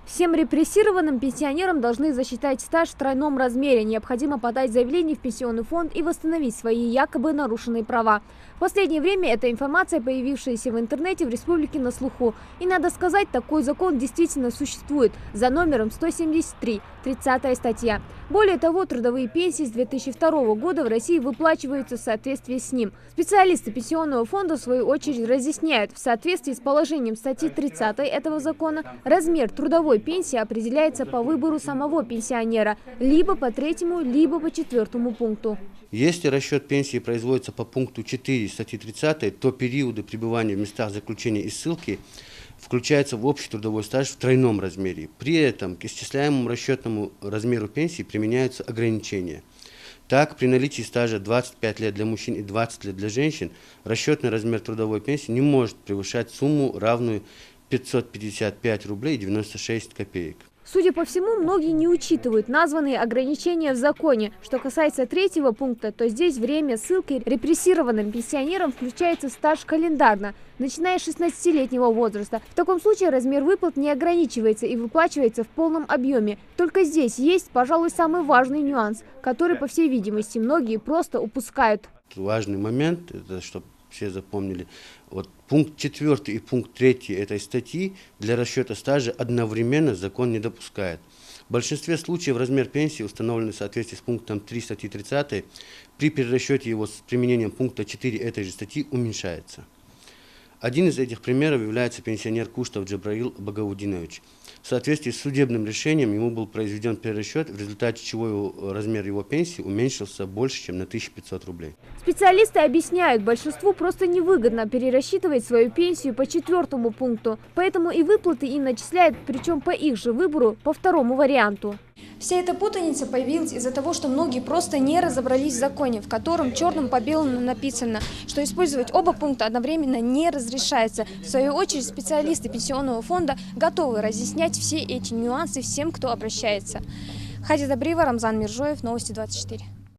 Всем репрессированным пенсионерам должны засчитать стаж в тройном размере. Необходимо подать заявление в пенсионный фонд и восстановить свои якобы нарушенные права. В последнее время эта информация, появившаяся в интернете, в республике на слуху. И надо сказать, такой закон действительно существует за номером 173, 30 статья. Более того, трудовые пенсии с 2002 года в России выплачиваются в соответствии с ним. Специалисты пенсионного фонда, в свою очередь, разъясняют, в соответствии с положением статьи 30 этого закона, размер трудовой пенсии определяется по выбору самого пенсионера, либо по 3-му, либо по 4-му пункту. Если расчет пенсии производится по пункту 4 статьи 30, то периоды пребывания в местах заключения и ссылки включаются в общий трудовой стаж в тройном размере. При этом к исчисляемому расчетному размеру пенсии применяются ограничения. Так, при наличии стажа 25 лет для мужчин и 20 лет для женщин, расчетный размер трудовой пенсии не может превышать сумму, равную 555 рублей 96 копеек. Судя по всему, многие не учитывают названные ограничения в законе. Что касается 3-го пункта, то здесь время ссылки репрессированным пенсионерам включается стаж календарно, начиная с 16-летнего возраста. В таком случае размер выплат не ограничивается и выплачивается в полном объеме. Только здесь есть, пожалуй, самый важный нюанс, который, по всей видимости, многие просто упускают. Важный момент, это чтобы все запомнили, вот пункт 4 и пункт 3 этой статьи для расчета стажа одновременно закон не допускает. В большинстве случаев размер пенсии, установленный в соответствии с пунктом 3 статьи 30, при перерасчете его с применением пункта 4 этой же статьи уменьшается. Один из этих примеров является пенсионер Куштов Джабраил Багаудинович. В соответствии с судебным решением ему был произведен перерасчет, в результате чего размер его пенсии уменьшился больше, чем на 1500 рублей. Специалисты объясняют, большинству просто невыгодно перерасчитывать свою пенсию по 4-му пункту. Поэтому и выплаты им начисляют, причем по их же выбору, по 2-му варианту. Вся эта путаница появилась из-за того, что многие просто не разобрались в законе, в котором черным по белому написано, что использовать оба пункта одновременно не разрешается. В свою очередь, специалисты пенсионного фонда готовы разъяснять все эти нюансы всем, кто обращается. Хадида Брива, Рамзан Миржоев, Новости 24.